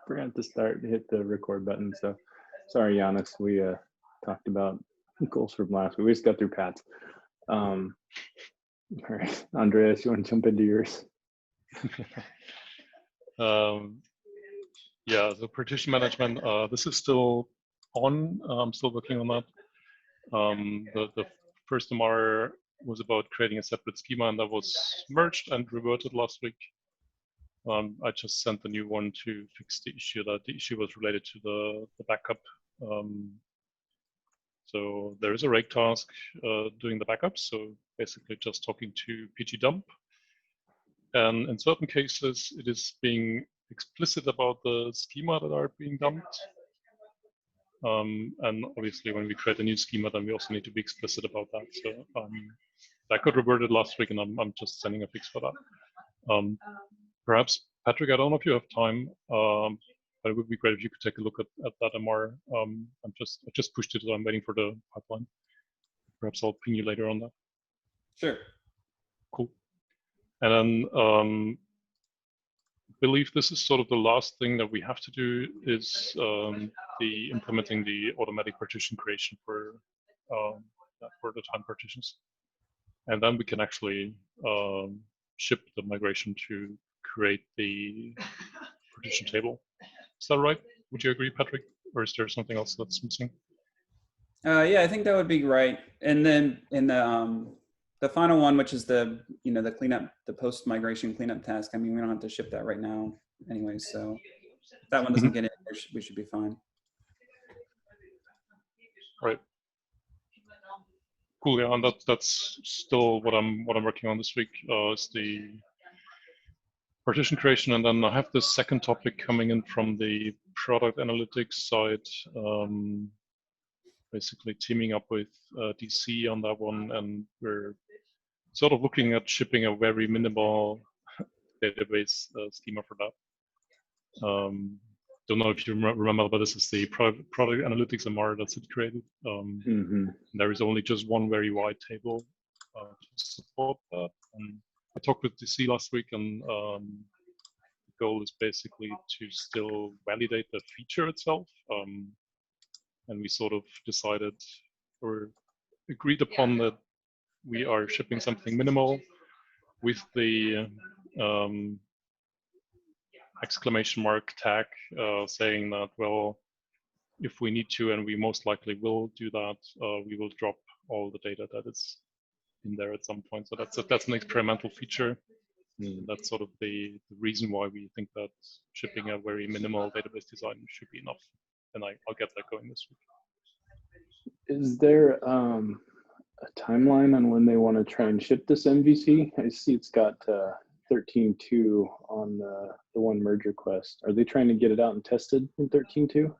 Forgot to hit the record button. So sorry, Giannis. We talked about goals from last week. We just got through Pat's. All right, Andreas, you want to jump into yours? Yeah, the partition management, this is still on. I'm still working on that. The first MR was about creating a separate schema, and that was merged and reverted last week. I just sent the new one to fix the issue. That the issue was related to the backup. So there is a rake task doing the backup. So basically just talking to pgdump. And in certain cases, it is being explicit about the schema that are being dumped. And obviously, when we create a new schema, then we also need to be explicit about that. So that got reverted last week, and I'm just sending a fix for that. Perhaps, Patrick, I don't know if you have time, but it would be great if you could take a look at that MR. I just pushed it, so I'm waiting for the pipeline. Perhaps I'll ping you later on that. Sure. Cool. And then I believe this is sort of the last thing that we have to do is the implementing the automatic partition creation for the time partitions. And then we can actually ship the migration to create the partition table. Is that right? Would you agree, Patrick? Or is there something else that's missing? Yeah, I think that would be right. And then in the final one, which is the the cleanup, the post migration cleanup task. I mean, we don't have to ship that right now, anyway. So if that one doesn't get in, we should be fine. Right. Cool. Yeah, and that's still what I'm working on this week. Is the partition creation, and then I have the second topic coming in from the product analytics side. Basically teaming up with DC on that one, and we're sort of looking at shipping a very minimal database schema for that. Don't know if you remember, but this is the product analytics MR that's it created. There is only just one very wide table to support that. And I talked with DC last week, and the goal is basically to still validate the feature itself. And we sort of decided or agreed upon that we are shipping something minimal with the exclamation mark tag saying that, well, if we need to, and we most likely will do that, we will drop all the data that is in there at some point. So that's an experimental feature. That's sort of the reason why we think that shipping a very minimal database design should be enough. And I'll get that going this week. Is there a timeline on when they want to try and ship this MVC? I see it's got 13.2 on the one merge request. Are they trying to get it out and tested in 13.2?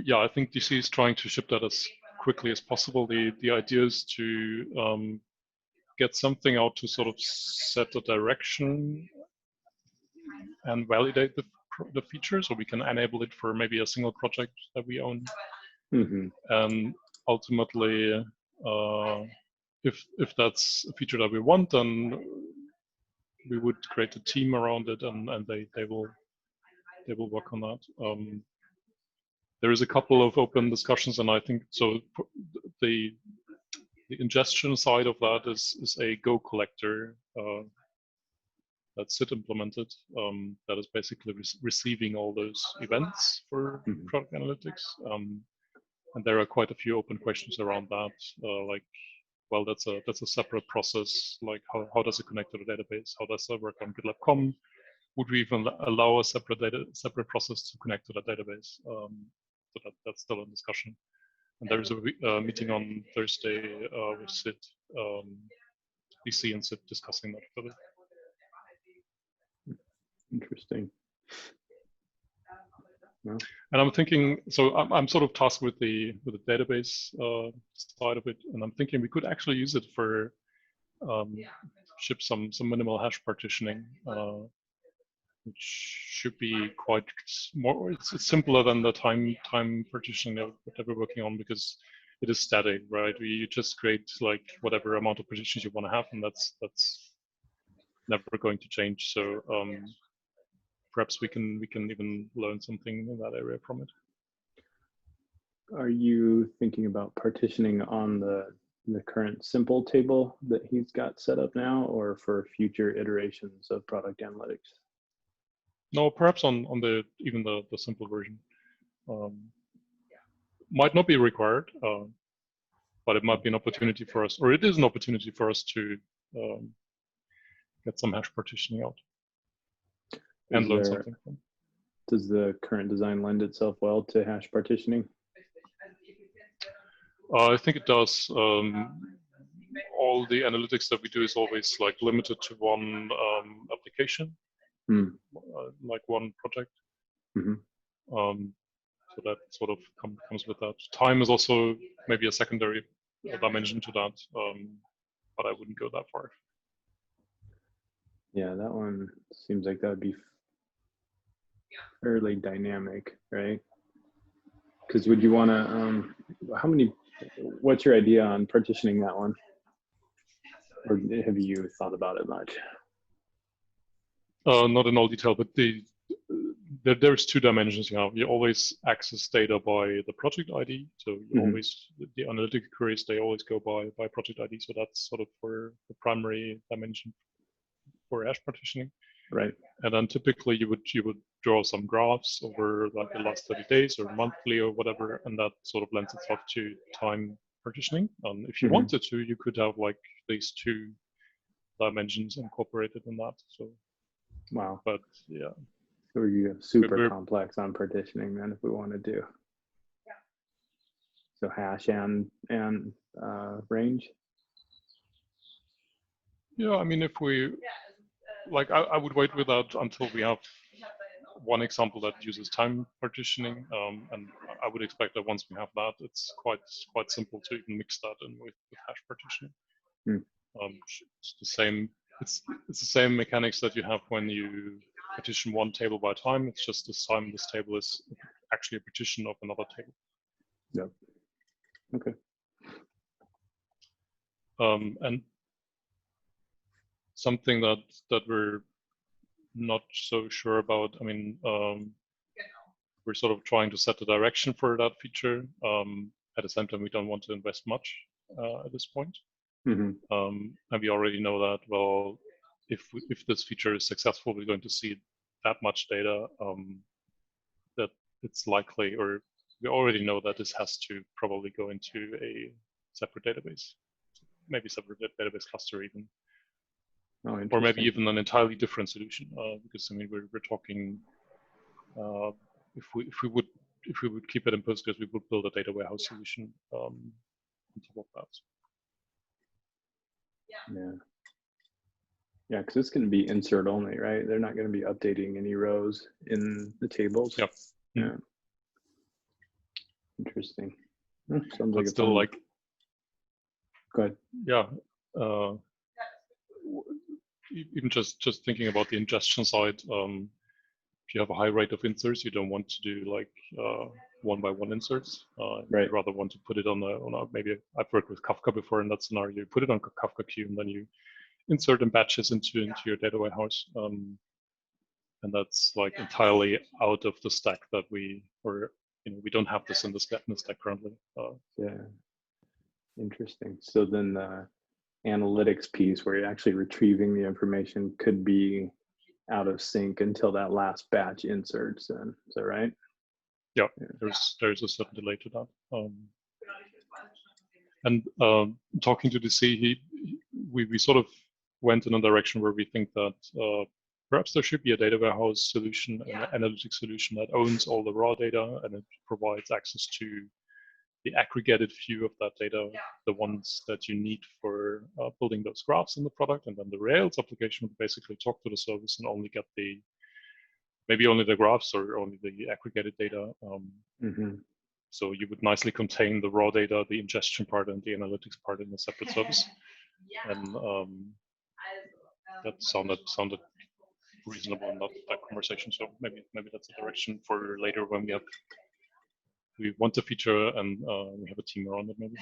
Yeah, I think DC is trying to ship that as quickly as possible. The idea is to get something out to sort of set the direction and validate the feature, so we can enable it for maybe a single project that we own. And ultimately, if that's a feature that we want, then we would create a team around it, and they will work on that. There is a couple of open discussions, and I think so. The ingestion side of that is a Go collector that's SIT implemented, that is basically receiving all those events for product analytics. And there are quite a few open questions around that, like, well, that's a separate process. Like, how does it connect to the database? How does that work on GitLab.com? Would we even allow a separate process to connect to the database? So that's still in discussion. And there is a meeting on Thursday with SIT, DC and SIT discussing that further. Interesting. And I'm thinking, so I'm sort of tasked with the database side of it, and I'm thinking we could actually use it for ship some minimal hash partitioning, which should be quite more. It's simpler than the time partitioning that we're working on, because it is static, right? You just create like whatever amount of partitions you want to have, and that's never going to change. So perhaps we can even learn something in that area from it. Are you thinking about partitioning on the current simple table that he's got set up now, or for future iterations of product analytics? No, perhaps on even the simple version. Might not be required, but it might be an opportunity for us, or it is an opportunity for us to get some hash partitioning out and learn something from. Does the current design lend itself well to hash partitioning? I think it does. All the analytics that we do is always like limited to one application, like one project. So that sort of comes with that. Time is also maybe a secondary dimension to that, but I wouldn't go that far. Yeah, that one seems like that would be fairly dynamic, right? Because would you want to, what's your idea on partitioning that one? Or have you thought about it much? Not in all detail, but there's two dimensions you have. You always access data by the project ID. So you always, the analytic queries, they always go by project ID. So that's sort of for the primary dimension for hash partitioning. Right. And then typically you would draw some graphs over like the last 30 days or monthly or whatever, and that sort of lends itself to time partitioning. If you wanted to, you could have like these two dimensions incorporated in that. So wow. But yeah. So you go super complex on partitioning then if we want to do. So hash and range. Yeah, I mean, if we like, I would wait with that until we have one example that uses time partitioning, and I would expect that once we have that, it's quite simple to even mix that in with hash partitioning. It's the same. It's the same mechanics that you have when you partition one table by time. It's just this time this table is actually a partition of another table. Yep. Okay. And something that we're not so sure about. I mean, we're sort of trying to set the direction for that feature. At the same time, we don't want to invest much at this point. And we already know that, well, if this feature is successful, we're going to see that much data that it's likely, or we already know that this has to probably go into a separate database, maybe separate database cluster even. Or maybe even an entirely different solution, because I mean we're talking if we would keep it in Postgres, we would build a data warehouse solution on top of that. Yeah, because it's going to be insert only, right? They're not going to be updating any rows in the tables. Yep. Yeah. Interesting. Sounds like it's still like. Go ahead. Yeah. Even just thinking about the ingestion side, if you have a high rate of inserts, you don't want to do like one-by-one inserts. Right. You rather want to put it on a maybe I've worked with Kafka before in that scenario. You put it on Kafka queue and then you insert in batches into your data warehouse, and that's like entirely out of the stack that we don't have this in the stack currently. Yeah. Interesting. So then the analytics piece where you're actually retrieving the information could be out of sync until that last batch inserts then. Is that right? Yeah, there's a certain delay to that. And talking to DC, we sort of went in a direction where we think that perhaps there should be a data warehouse solution, an analytics solution that owns all the raw data and it provides access to the aggregated view of that data, the ones that you need for building those graphs in the product, and then the Rails application would basically talk to the service and only get maybe only the graphs or only the aggregated data. So you would nicely contain the raw data, the ingestion part, and the analytics part in a separate service. And that sounded reasonable in that conversation. So maybe that's a direction for later when we want a feature and we have a team around it maybe.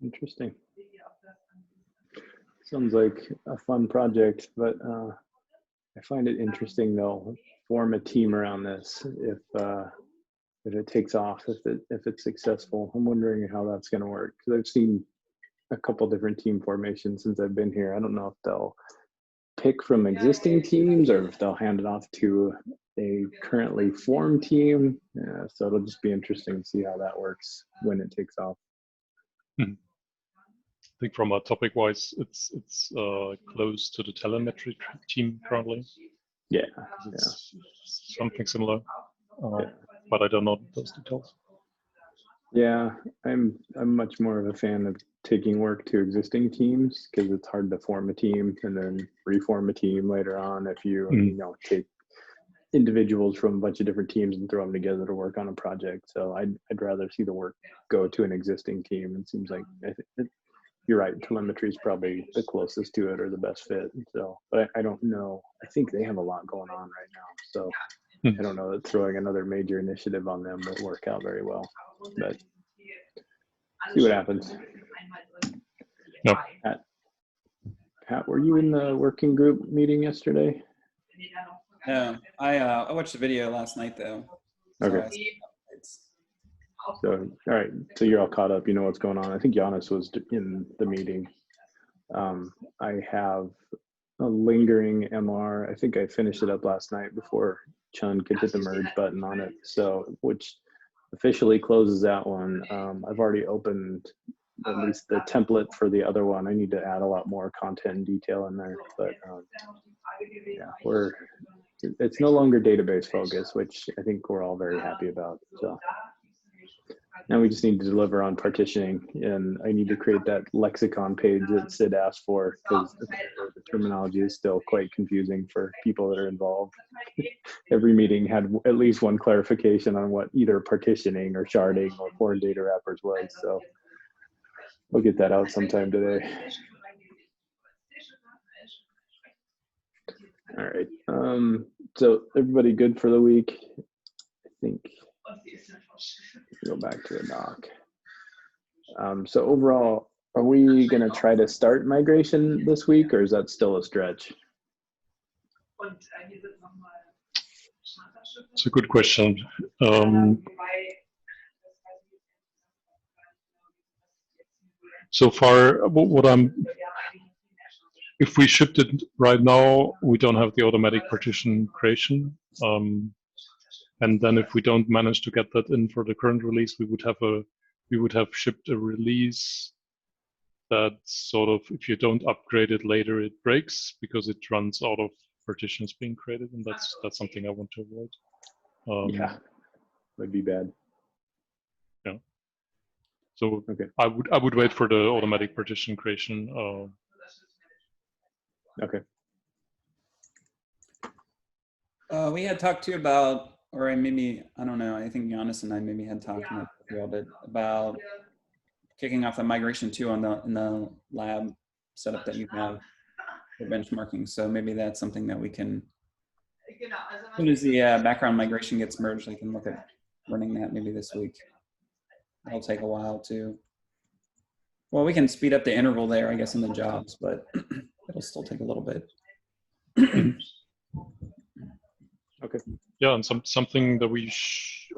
Interesting. Sounds like a fun project, but I find it interesting they'll form a team around this if it takes off, if it's successful. I'm wondering how that's going to work, because I've seen a couple different team formations since I've been here. I don't know if they'll pick from existing teams or if they'll hand it off to a currently formed team. Yeah, so it'll just be interesting to see how that works when it takes off. I think from a topic wise, it's close to the telemetry team currently. Yeah, it's something similar, but I don't know those details. Yeah, I'm much more of a fan of taking work to existing teams, because it's hard to form a team and then reform a team later on if you you know, take individuals from a bunch of different teams and throw them together to work on a project. So I'd rather see the work go to an existing team. It seems like you're right, telemetry is probably the closest to it or the best fit. So, but I don't know. I think they have a lot going on right now. So I don't know that throwing another major initiative on them will work out very well. But see what happens. No. Pat, were you in the working group meeting yesterday? No, I watched the video last night though. Okay. So, all right. So you're all caught up. You know what's going on. I think Giannis was in the meeting. I have a lingering MR. I think I finished it up last night before Chun could hit the merge button on it. So, which officially closes that one. I've already opened at least the template for the other one. I need to add a lot more content and detail in there, but yeah, it's no longer database focused, which I think we're all very happy about. So now we just need to deliver on partitioning, and I need to create that lexicon page that Sid asked for, because the terminology is still quite confusing for people that are involved. Every meeting had at least one clarification on what either partitioning or sharding or foreign data wrappers was. So we'll get that out sometime today. All right. So everybody good for the week? I think. Go back to the doc. So overall, are we going to try to start migration this week, or is that still a stretch? It's a good question. So far, if we shipped it right now, we don't have the automatic partition creation. And then if we don't manage to get that in for the current release, we would have shipped a release that sort of, if you don't upgrade it later, it breaks because it runs out of partitions being created, and that's something I want to avoid. Yeah, would be bad. Yeah. So okay. I would wait for the automatic partition creation. Okay. We had talked to you about, or maybe, I don't know, I think Giannis and I maybe had talked a little bit about kicking off the migration too in the lab setup that you have for benchmarking. So maybe that's something that we can, as soon as the background migration gets merged, I can look at running that maybe this week. It'll take a while too. Well, we can speed up the interval there, I guess, in the jobs, but it'll still take a little bit. Okay. Yeah, and something that we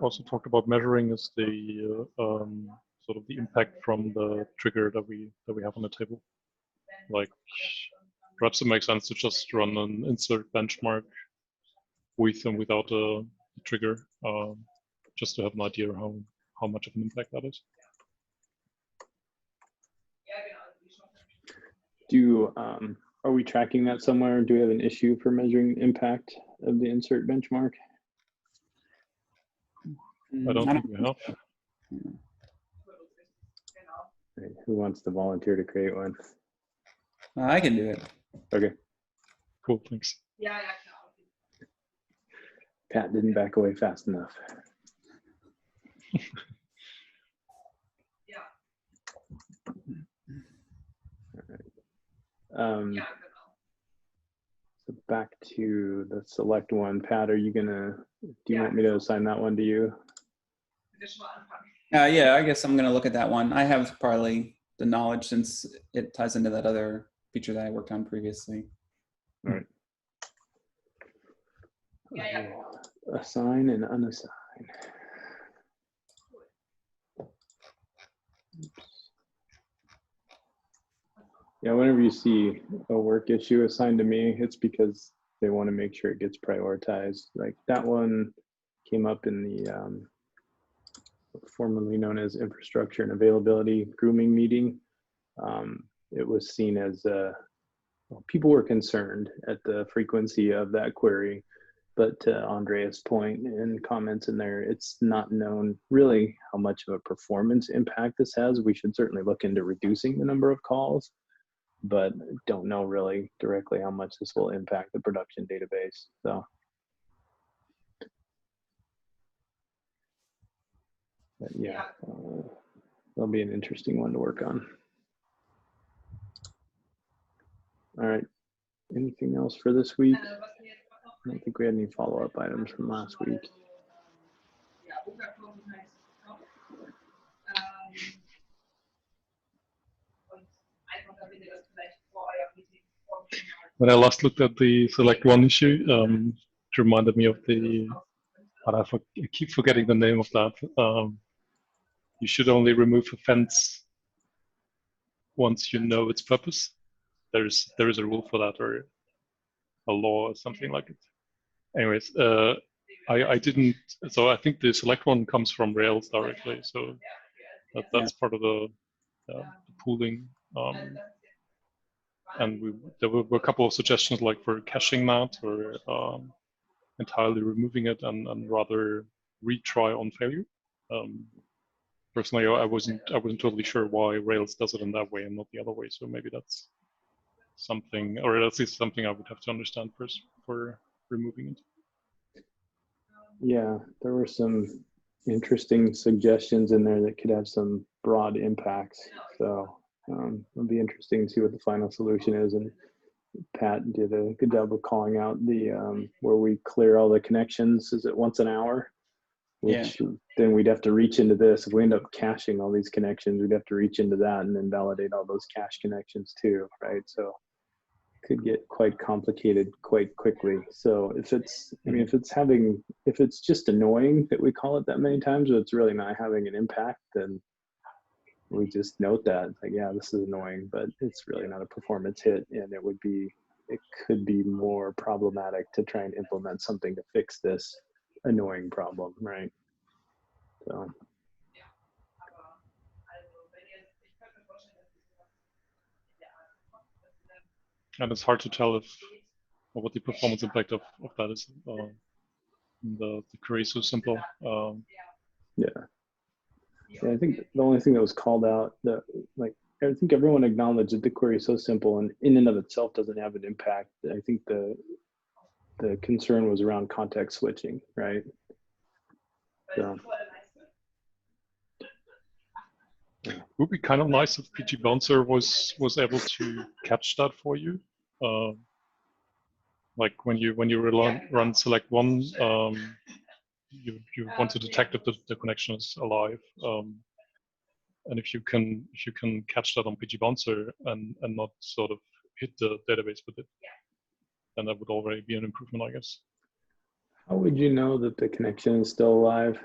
also talked about measuring is the sort of the impact from the trigger that we have on the table. Like, perhaps it makes sense to just run an insert benchmark with and without a trigger, just to have an idea how much of an impact that is. Are we tracking that somewhere? Do we have an issue for measuring impact of the insert benchmark? I don't think we have. Right. Who wants to volunteer to create one? I can do it. Okay. Cool, thanks. Pat didn't back away fast enough. All right. So back to the select one. Pat, are you do you want me to assign that one to you? Yeah, I guess I'm gonna look at that one. I have probably the knowledge since it ties into that other feature that I worked on previously. All right. Assign and unassign. Oops. Yeah, whenever you see a work issue assigned to me, it's because they want to make sure it gets prioritized. Like that one came up in the formerly known as infrastructure and availability grooming meeting. It was seen as well, people were concerned at the frequency of that query, but to Andrea's point and comments in there, it's not known really how much of a performance impact this has. We should certainly look into reducing the number of calls, but don't know really directly how much this will impact the production database. So, but yeah, that'll be an interesting one to work on. All right, anything else for this week? I don't think we had any follow-up items from last week. When I last looked at the select one issue, it reminded me of the, but I keep forgetting the name of that. You should only remove a fence once you know its purpose. There is a rule for that, or a law or something like it. Anyways, I didn't. So I think the select one comes from Rails directly. So that's part of the pooling. And there were a couple of suggestions like for caching that or entirely removing it and rather retry on failure. Personally, I wasn't totally sure why Rails does it in that way and not the other way. So maybe that's something, or at least something I would have to understand first for removing it. Yeah, there were some interesting suggestions in there that could have some broad impacts. So it'll be interesting to see what the final solution is. And Pat did a good job of calling out the where we clear all the connections. Is it once an hour? Which then we'd have to reach into this. If we end up caching all these connections, we'd have to reach into that and then validate all those cache connections too, right? So could get quite complicated quite quickly. So if it's, I mean, if it's just annoying that we call it that many times, but it's really not having an impact, then we just note that, like, yeah, this is annoying, but it's really not a performance hit, and it could be more problematic to try and implement something to fix this annoying problem, right? So. And it's hard to tell what the performance impact of that is. The query is so simple. Yeah, I think the only thing that was called out, that like I think everyone acknowledged that the query is so simple and in and of itself doesn't have an impact. I think the concern was around context switching, right? So. It would be kind of nice if PG Bouncer was able to catch that for you. Like when you run select one, you want to detect if the connection is alive, and if you can catch that on PG Bouncer and not sort of hit the database with it, then that would already be an improvement, I guess. How would you know that the connection is still alive?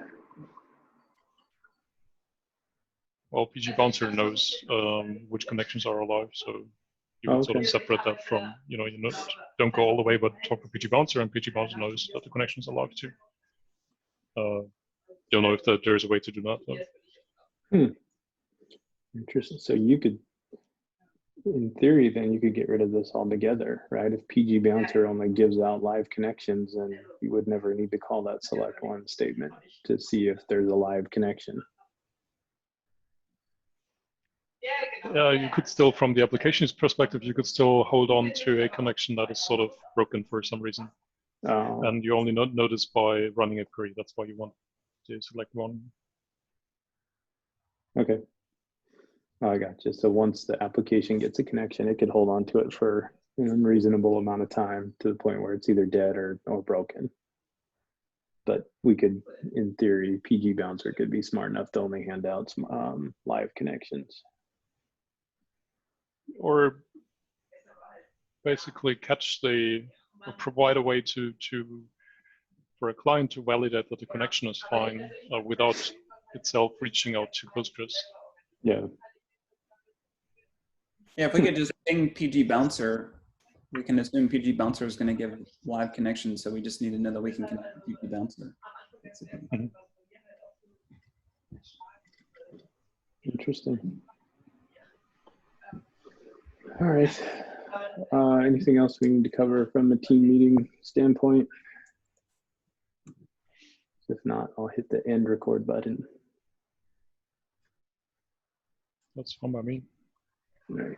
Well, PG Bouncer knows which connections are alive, so you would sort of separate that from, you don't go all the way, but talk to PG Bouncer, and PG Bouncer knows that the connection is alive too. Don't know if there is a way to do that, though. Interesting. So you could, in theory, then you could get rid of this altogether, right? If PG Bouncer only gives out live connections, then you would never need to call that select one statement to see if there's a live connection. You could still, from the application's perspective, you could still hold on to a connection that is sort of broken for some reason. And you only notice by running a query. That's why you want to select one. Okay. Oh, I gotcha. So once the application gets a connection, it could hold on to it for an unreasonable amount of time to the point where it's either dead or broken. But we could, in theory, PG Bouncer could be smart enough to only hand out some live connections. Or basically catch or provide a way for a client to validate that the connection is fine without itself reaching out to Postgres. Yeah. Yeah, if we could just ping PG Bouncer, we can assume PG Bouncer is going to give live connection, so we just need to know that we can connect to PG Bouncer. Mhm. Interesting. All right. Anything else we need to cover from a team meeting standpoint? If not, I'll hit the end record button. That's fine by me. All right.